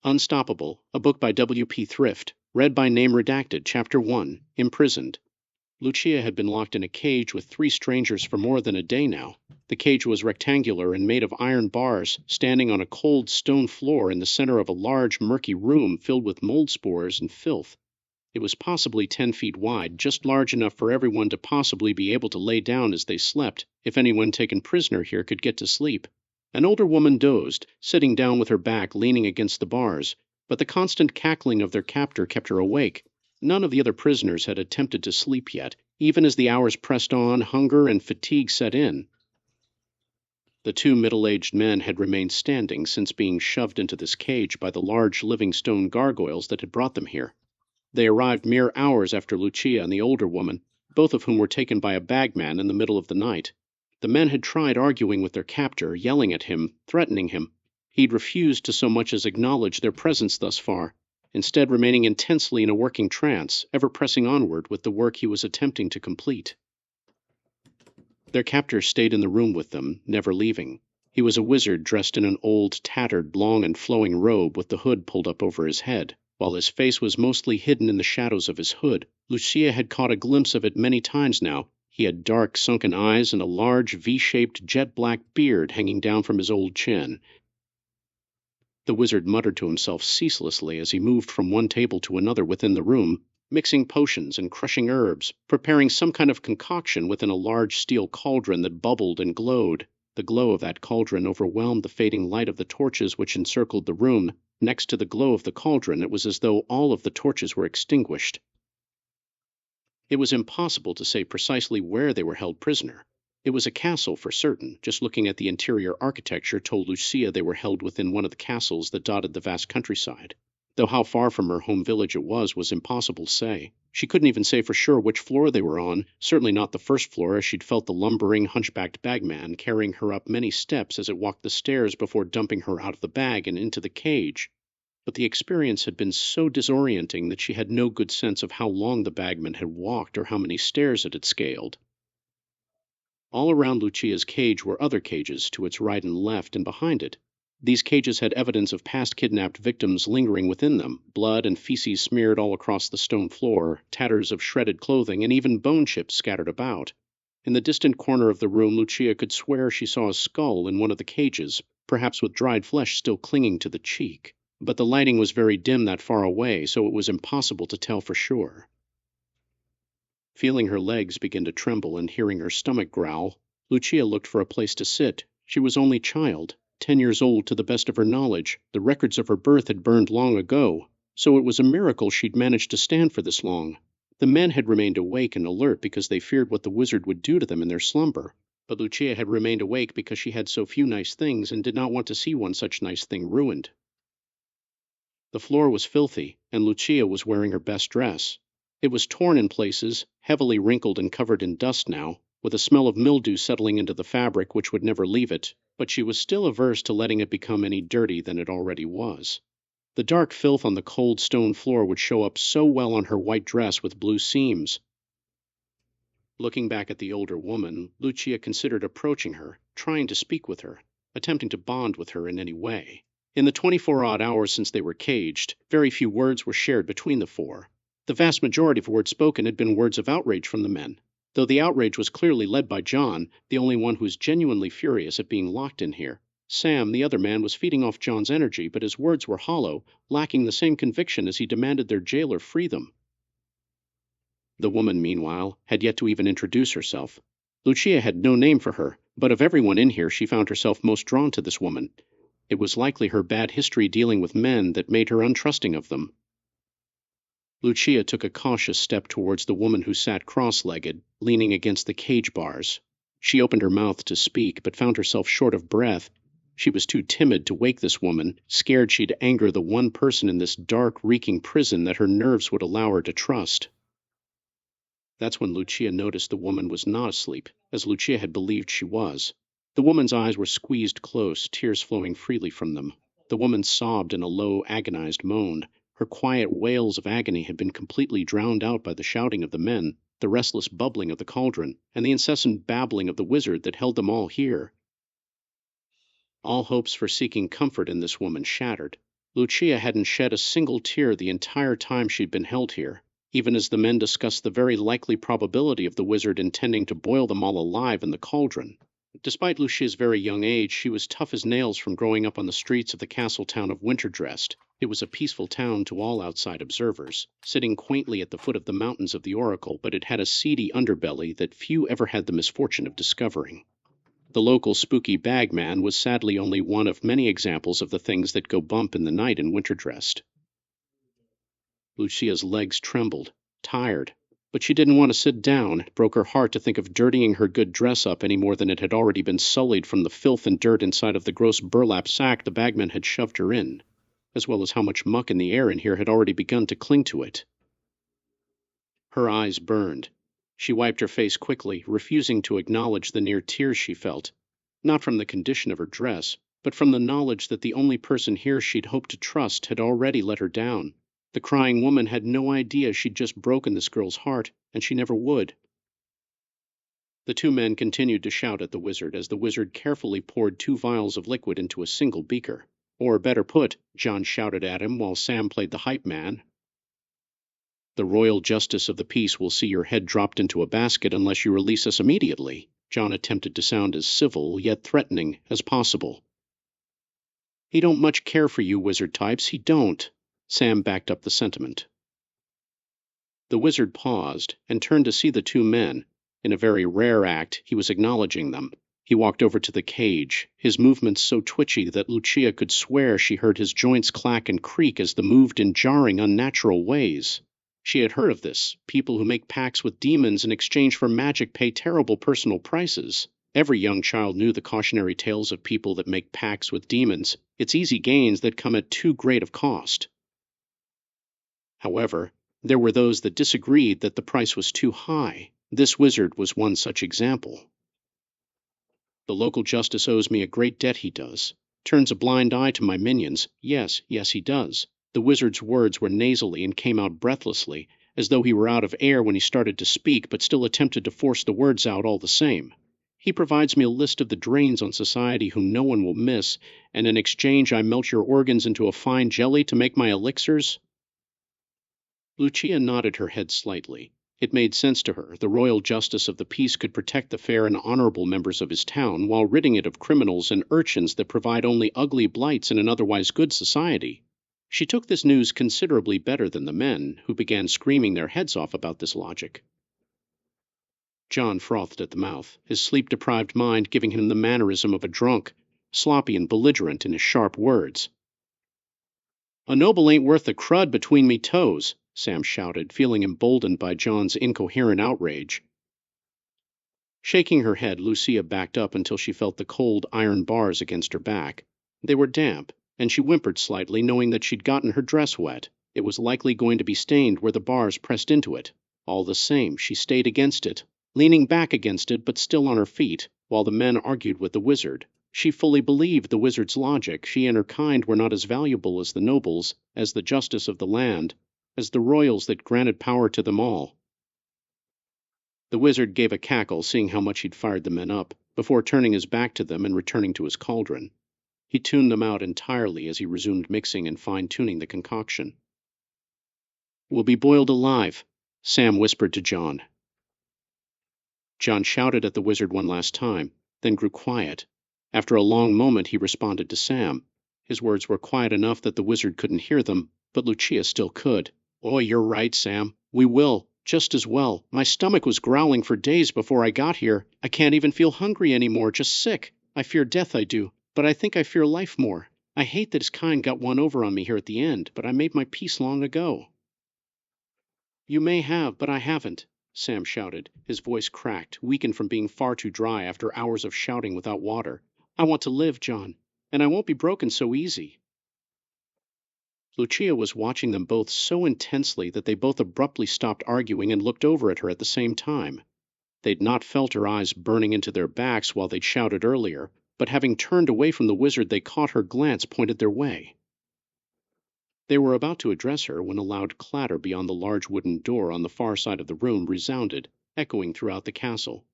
Unstoppable, a book by W.P. Thrift, read by name redacted, Chapter 1, Imprisoned. Lucia had been locked in a cage with 3 strangers for more than a day now. The cage was rectangular and made of iron bars, standing on a cold stone floor in the center of a large, murky room filled with mold spores and filth. It was possibly 10 feet wide, just large enough for everyone to possibly be able to lay down as they slept, if anyone taken prisoner here could get to sleep. An older woman dozed, sitting down with her back leaning against the bars, but the constant cackling of their captor kept her awake. None of the other prisoners had attempted to sleep yet. Even as the hours pressed on, hunger and fatigue set in. The 2 middle-aged men had remained standing since being shoved into this cage by the large living stone gargoyles that had brought them here. They arrived mere hours after Lucia and the older woman, both of whom were taken by a bagman in the middle of the night. The men had tried arguing with their captor, yelling at him, threatening him. He'd refused to so much as acknowledge their presence thus far, instead remaining intensely in a working trance, ever pressing onward with the work he was attempting to complete. Their captor stayed in the room with them, never leaving. He was a wizard dressed in an old, tattered, long and flowing robe with the hood pulled up over his head. While his face was mostly hidden in the shadows of his hood, Lucia had caught a glimpse of it many times now. He had dark, sunken eyes and a large, V-shaped, jet-black beard hanging down from his old chin. The wizard muttered to himself ceaselessly as he moved from one table to another within the room, mixing potions and crushing herbs, preparing some kind of concoction within a large steel cauldron that bubbled and glowed. The glow of that cauldron overwhelmed the fading light of the torches which encircled the room. Next to the glow of the cauldron, it was as though all of the torches were extinguished. It was impossible to say precisely where they were held prisoner. It was a castle for certain. Just looking at the interior architecture told Lucia they were held within one of the castles that dotted the vast countryside. Though how far from her home village it was impossible to say. She couldn't even say for sure which floor they were on, certainly not the first floor, as she'd felt the lumbering, hunchbacked bagman carrying her up many steps as it walked the stairs before dumping her out of the bag and into the cage. But the experience had been so disorienting that she had no good sense of how long the bagman had walked or how many stairs it had scaled. All around Lucia's cage were other cages, to its right and left and behind it. These cages had evidence of past kidnapped victims lingering within them, blood and feces smeared all across the stone floor, tatters of shredded clothing, and even bone chips scattered about. In the distant corner of the room, Lucia could swear she saw a skull in one of the cages, perhaps with dried flesh still clinging to the cheek. But the lighting was very dim that far away, so it was impossible to tell for sure. Feeling her legs begin to tremble and hearing her stomach growl, Lucia looked for a place to sit. She was only child, 10 years old to the best of her knowledge. The records of her birth had burned long ago, so it was a miracle she'd managed to stand for this long. The men had remained awake and alert because they feared what the wizard would do to them in their slumber. But Lucia had remained awake because she had so few nice things and did not want to see one such nice thing ruined. The floor was filthy, and Lucia was wearing her best dress. It was torn in places, heavily wrinkled and covered in dust now, with a smell of mildew settling into the fabric which would never leave it, but she was still averse to letting it become any dirty than it already was. The dark filth on the cold stone floor would show up so well on her white dress with blue seams. Looking back at the older woman, Lucia considered approaching her, trying to speak with her, attempting to bond with her in any way. In the 24-odd hours since they were caged, very few words were shared between the 4. The vast majority of words spoken had been words of outrage from the men, though the outrage was clearly led by John, the only one who was genuinely furious at being locked in here. Sam, the other man, was feeding off John's energy, but his words were hollow, lacking the same conviction as he demanded their jailer free them. The woman, meanwhile, had yet to even introduce herself. Lucia had no name for her, but of everyone in here she found herself most drawn to this woman. It was likely her bad history dealing with men that made her untrusting of them. Lucia took a cautious step towards the woman who sat cross-legged, leaning against the cage bars. She opened her mouth to speak, but found herself short of breath. She was too timid to wake this woman, scared she'd anger the one person in this dark, reeking prison that her nerves would allow her to trust. That's when Lucia noticed the woman was not asleep, as Lucia had believed she was. The woman's eyes were squeezed close, tears flowing freely from them. The woman sobbed in a low, agonized moan. Her quiet wails of agony had been completely drowned out by the shouting of the men, the restless bubbling of the cauldron, and the incessant babbling of the wizard that held them all here. All hopes for seeking comfort in this woman shattered. Lucia hadn't shed a single tear the entire time she'd been held here, even as the men discussed the very likely probability of the wizard intending to boil them all alive in the cauldron. Despite Lucia's very young age, she was tough as nails from growing up on the streets of the castle town of Winterdrest. It was a peaceful town to all outside observers, sitting quaintly at the foot of the mountains of the Oracle, but it had a seedy underbelly that few ever had the misfortune of discovering. The local spooky bagman was sadly only one of many examples of the things that go bump in the night in Winterdrest. Lucia's legs trembled, tired, but she didn't want to sit down. It broke her heart to think of dirtying her good dress up any more than it had already been sullied from the filth and dirt inside of the gross burlap sack the bagman had shoved her in, as well as how much muck in the air in here had already begun to cling to it. Her eyes burned. She wiped her face quickly, refusing to acknowledge the near tears she felt, not from the condition of her dress, but from the knowledge that the only person here she'd hoped to trust had already let her down. The crying woman had no idea she'd just broken this girl's heart, and she never would. The two men continued to shout at the wizard as the wizard carefully poured 2 vials of liquid into a single beaker. Or better put, John shouted at him while Sam played the hype man. "The royal justice of the peace will see your head dropped into a basket unless you release us immediately." John attempted to sound as civil, yet threatening, as possible. "He don't much care for you wizard types, he don't." Sam backed up the sentiment. The wizard paused and turned to see the two men. In a very rare act, he was acknowledging them. He walked over to the cage, his movements so twitchy that Lucia could swear she heard his joints clack and creak as they moved in jarring, unnatural ways. She had heard of this. People who make pacts with demons in exchange for magic pay terrible personal prices. Every young child knew the cautionary tales of people that make pacts with demons. It's easy gains that come at too great of cost. However, there were those that disagreed that the price was too high. This wizard was one such example. "The local justice owes me a great debt, he does. Turns a blind eye to my minions. Yes, he does." The wizard's words were nasally and came out breathlessly, as though he were out of air when he started to speak, but still attempted to force the words out all the same. "He provides me a list of the drains on society whom no one will miss, and in exchange I melt your organs into a fine jelly to make my elixirs." Lucia nodded her head slightly. It made sense to her. The royal justice of the peace could protect the fair and honorable members of his town, while ridding it of criminals and urchins that provide only ugly blights in an otherwise good society. She took this news considerably better than the men, who began screaming their heads off about this logic. John frothed at the mouth, his sleep-deprived mind giving him the mannerism of a drunk, sloppy and belligerent in his sharp words. "A noble ain't worth the crud between me toes," Sam shouted, feeling emboldened by John's incoherent outrage. Shaking her head, Lucia backed up until she felt the cold iron bars against her back. They were damp, and she whimpered slightly, knowing that she'd gotten her dress wet. It was likely going to be stained where the bars pressed into it. All the same, she stayed against it, leaning back against it but still on her feet, while the men argued with the wizard. She fully believed the wizard's logic. She and her kind were not as valuable as the nobles, as the justice of the land, as the royals that granted power to them all. The wizard gave a cackle, seeing how much he'd fired the men up, before turning his back to them and returning to his cauldron. He tuned them out entirely as he resumed mixing and fine-tuning the concoction. "We'll be boiled alive," Sam whispered to John. John shouted at the wizard one last time, then grew quiet. After a long moment he responded to Sam. His words were quiet enough that the wizard couldn't hear them, but Lucia still could. "Oh, you're right, Sam. We will. Just as well. My stomach was growling for days before I got here. I can't even feel hungry anymore, just sick. I fear death, I do. But I think I fear life more. I hate that his kind got one over on me here at the end, but I made my peace long ago." "You may have, but I haven't," Sam shouted. His voice cracked, weakened from being far too dry after hours of shouting without water. "I want to live, John, and I won't be broken so easy." Lucia was watching them both so intensely that they both abruptly stopped arguing and looked over at her at the same time. They'd not felt her eyes burning into their backs while they'd shouted earlier, but having turned away from the wizard, they caught her glance pointed their way. They were about to address her when a loud clatter beyond the large wooden door on the far side of the room resounded, echoing throughout the castle.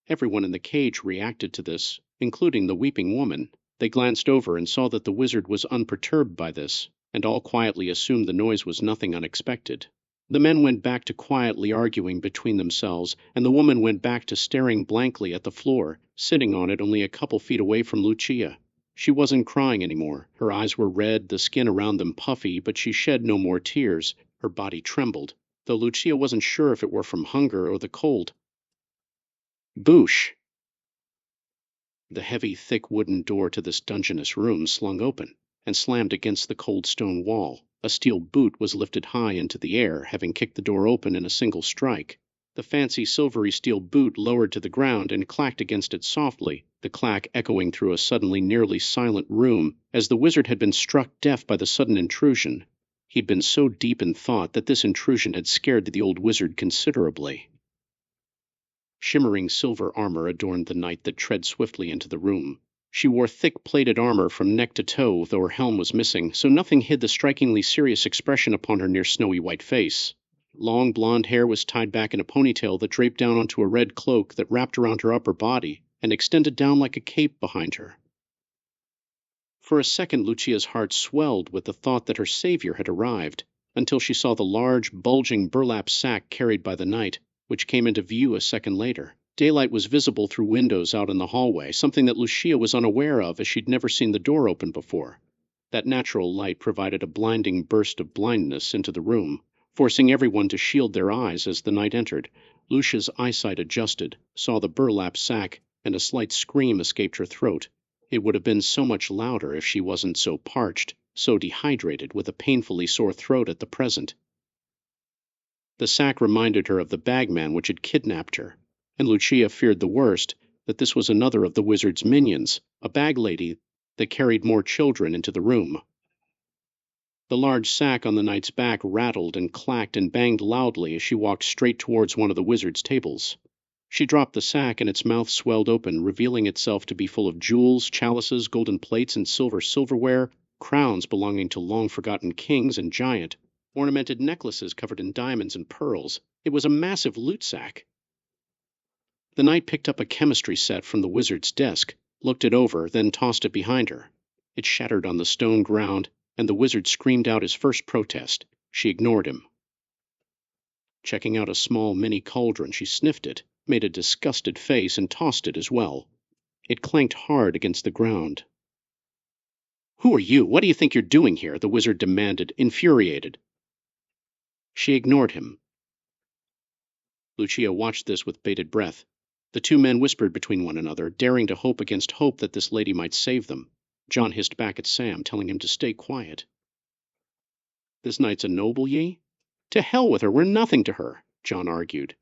Everyone in the cage reacted to this, including the weeping woman. They glanced over and saw that the wizard was unperturbed by this. and all quietly assumed the noise was nothing unexpected. The men went back to quietly arguing between themselves, and the woman went back to staring blankly at the floor, sitting on it only a couple feet away from Lucia. She wasn't crying anymore. Her eyes were red, the skin around them puffy, but she shed no more tears. Her body trembled, though Lucia wasn't sure if it were from hunger or the cold. Boosh! The heavy, thick wooden door to this dungeonous room slung open and slammed against the cold stone wall. A steel boot was lifted high into the air, having kicked the door open in a single strike. The fancy silvery steel boot lowered to the ground and clacked against it softly, the clack echoing through a suddenly nearly silent room, as the wizard had been struck deaf by the sudden intrusion. He'd been so deep in thought that this intrusion had scared the old wizard considerably. Shimmering silver armor adorned the knight that tread swiftly into the room. She wore thick plated armor from neck to toe, though her helm was missing, so nothing hid the strikingly serious expression upon her near snowy white face. Long blonde hair was tied back in a ponytail that draped down onto a red cloak that wrapped around her upper body and extended down like a cape behind her. For a second Lucia's heart swelled with the thought that her savior had arrived, until she saw the large, bulging burlap sack carried by the knight, which came into view a second later. Daylight was visible through windows out in the hallway, something that Lucia was unaware of as she'd never seen the door open before. That natural light provided a blinding burst of blindness into the room, forcing everyone to shield their eyes as the knight entered. Lucia's eyesight adjusted, saw the burlap sack, and a slight scream escaped her throat. It would have been so much louder if she wasn't so parched, so dehydrated, with a painfully sore throat at the present. The sack reminded her of the bagman which had kidnapped her, and Lucia feared the worst, that this was another of the wizard's minions, a bag lady that carried more children into the room. The large sack on the knight's back rattled and clacked and banged loudly as she walked straight towards one of the wizard's tables. She dropped the sack and its mouth swelled open, revealing itself to be full of jewels, chalices, golden plates, and silverware, crowns belonging to long-forgotten kings and giant, ornamented necklaces covered in diamonds and pearls. It was a massive loot sack. The knight picked up a chemistry set from the wizard's desk, looked it over, then tossed it behind her. It shattered on the stone ground, and the wizard screamed out his first protest. She ignored him. Checking out a small mini cauldron, she sniffed it, made a disgusted face, and tossed it as well. It clanked hard against the ground. "Who are you? What do you think you're doing here?" the wizard demanded, infuriated. She ignored him. Lucia watched this with bated breath. The two men whispered between one another, daring to hope against hope that this lady might save them. John hissed back at Sam, telling him to stay quiet. "This knight's a noble, ye?" "To hell with her, we're nothing to her," John argued.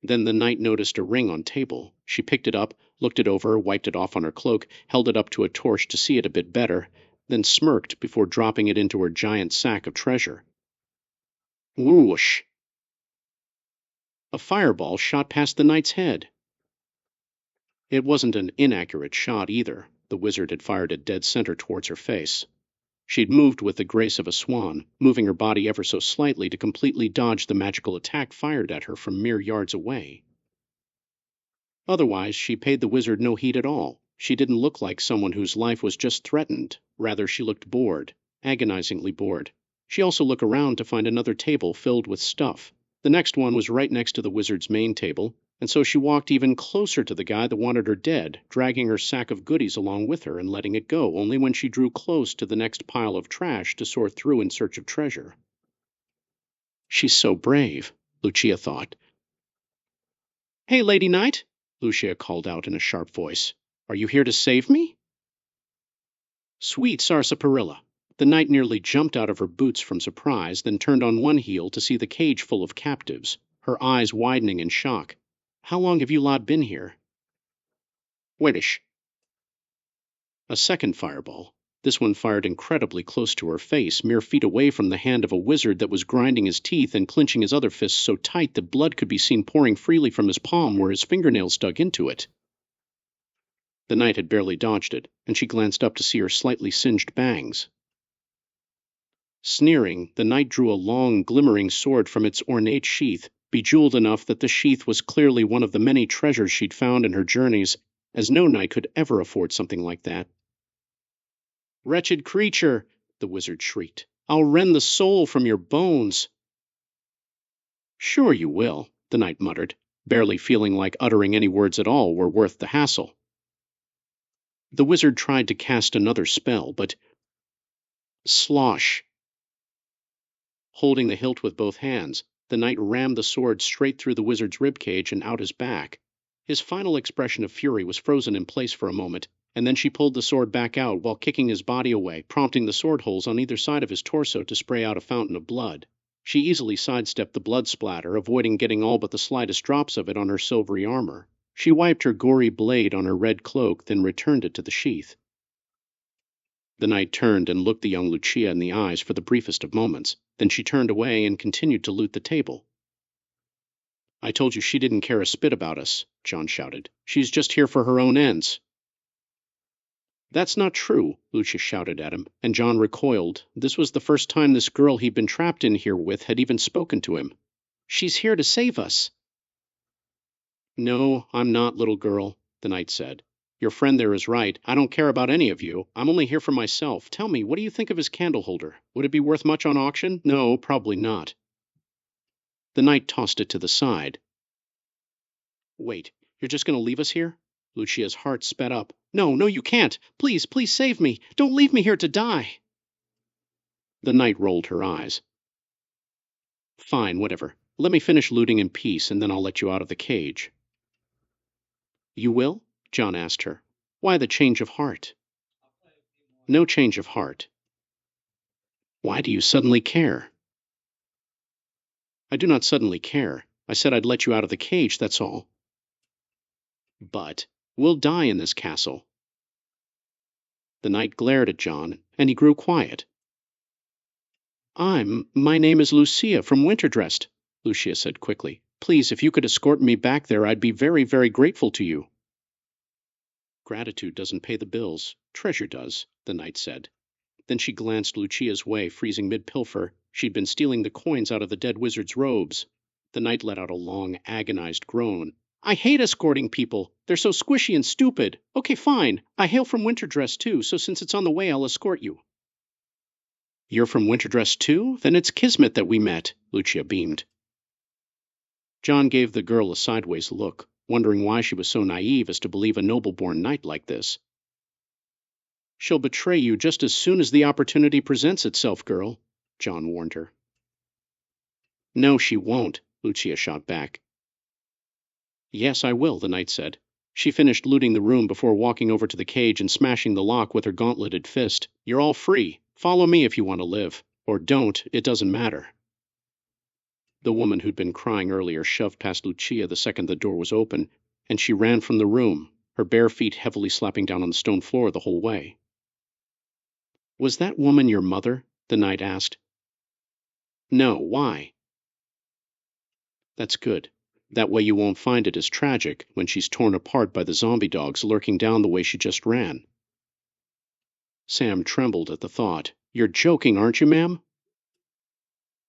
Then the knight noticed a ring on table. She picked it up, looked it over, wiped it off on her cloak, held it up to a torch to see it a bit better, then smirked before dropping it into her giant sack of treasure. Whoosh! A fireball shot past the knight's head. It wasn't an inaccurate shot either. The wizard had fired it dead center towards her face. She'd moved with the grace of a swan, moving her body ever so slightly to completely dodge the magical attack fired at her from mere yards away. Otherwise, she paid the wizard no heed at all. She didn't look like someone whose life was just threatened. Rather, she looked bored, agonizingly bored. She also looked around to find another table filled with stuff. The next one was right next to the wizard's main table, and so she walked even closer to the guy that wanted her dead, dragging her sack of goodies along with her and letting it go only when she drew close to the next pile of trash to sort through in search of treasure. She's so brave, Lucia thought. "Hey, Lady Knight," Lucia called out in a sharp voice. "Are you here to save me?" Sweet sarsaparilla. The knight nearly jumped out of her boots from surprise, then turned on one heel to see the cage full of captives, her eyes widening in shock. "How long have you lot been here?" "Waitish." A second fireball. This one fired incredibly close to her face, mere feet away from the hand of a wizard that was grinding his teeth and clenching his other fists so tight that blood could be seen pouring freely from his palm where his fingernails dug into it. The knight had barely dodged it, and she glanced up to see her slightly singed bangs. Sneering, the knight drew a long, glimmering sword from its ornate sheath, bejeweled enough that the sheath was clearly one of the many treasures she'd found in her journeys, as no knight could ever afford something like that. "Wretched creature!" the wizard shrieked. "I'll rend the soul from your bones." "Sure you will," the knight muttered, barely feeling like uttering any words at all were worth the hassle. The wizard tried to cast another spell, but slosh. Holding the hilt with both hands, the knight rammed the sword straight through the wizard's ribcage and out his back. His final expression of fury was frozen in place for a moment, and then she pulled the sword back out while kicking his body away, prompting the sword holes on either side of his torso to spray out a fountain of blood. She easily sidestepped the blood splatter, avoiding getting all but the slightest drops of it on her silvery armor. She wiped her gory blade on her red cloak, then returned it to the sheath. The knight turned and looked the young Lucia in the eyes for the briefest of moments. Then she turned away and continued to loot the table. "I told you she didn't care a spit about us," John shouted. "She's just here for her own ends." "That's not true," Lucia shouted at him, and John recoiled. This was the first time this girl he'd been trapped in here with had even spoken to him. "She's here to save us." "No, I'm not, little girl," the knight said. "Your friend there is right. I don't care about any of you. I'm only here for myself. Tell me, what do you think of his candle holder? Would it be worth much on auction? No, probably not." The knight tossed it to the side. "Wait, you're just going to leave us here?" Lucia's heart sped up. "No, no, you can't. Please, please save me. Don't leave me here to die." The knight rolled her eyes. "Fine, whatever. Let me finish looting in peace, and then I'll let you out of the cage." "You will?" John asked her. "Why the change of heart?" "No change of heart." "Why do you suddenly care?" "I do not suddenly care. I said I'd let you out of the cage, that's all." "But we'll die in this castle." The knight glared at John, and he grew quiet. My name is Lucia from Winterdressed," Lucia said quickly. "Please, if you could escort me back there, I'd be very, very grateful to you." "Gratitude doesn't pay the bills. Treasure does," the knight said. Then she glanced Lucia's way, freezing mid-pilfer. She'd been stealing the coins out of the dead wizard's robes. The knight let out a long, agonized groan. "I hate escorting people. They're so squishy and stupid. Okay, fine. I hail from Winterdress, too, so since it's on the way, I'll escort you." "You're from Winterdress, too? Then it's kismet that we met," Lucia beamed. John gave the girl a sideways look, wondering why she was so naive as to believe a noble-born knight like this. "She'll betray you just as soon as the opportunity presents itself, girl," John warned her. "No, she won't," Lucia shot back. "Yes, I will," the knight said. She finished looting the room before walking over to the cage and smashing the lock with her gauntleted fist. "You're all free. Follow me if you want to live. Or don't, it doesn't matter." The woman who'd been crying earlier shoved past Lucia the second the door was open, and she ran from the room, her bare feet heavily slapping down on the stone floor the whole way. "Was that woman your mother?" the knight asked. "No, why?" "That's good. That way you won't find it as tragic when she's torn apart by the zombie dogs lurking down the way she just ran." Sam trembled at the thought. "You're joking, aren't you, ma'am?"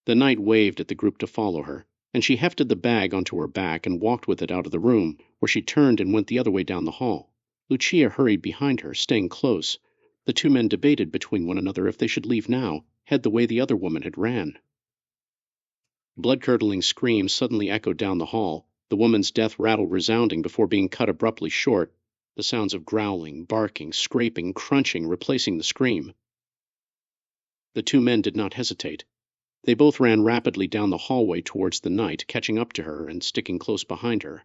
The knight waved at the group to follow her, and she hefted the bag onto her back and walked with it out of the room, where she turned and went the other way down the hall. Lucia hurried behind her, staying close. The two men debated between one another if they should leave now, head the way the other woman had ran. Blood-curdling screams suddenly echoed down the hall, the woman's death rattle resounding before being cut abruptly short, the sounds of growling, barking, scraping, crunching replacing the scream. The two men did not hesitate. They both ran rapidly down the hallway towards the knight, catching up to her and sticking close behind her.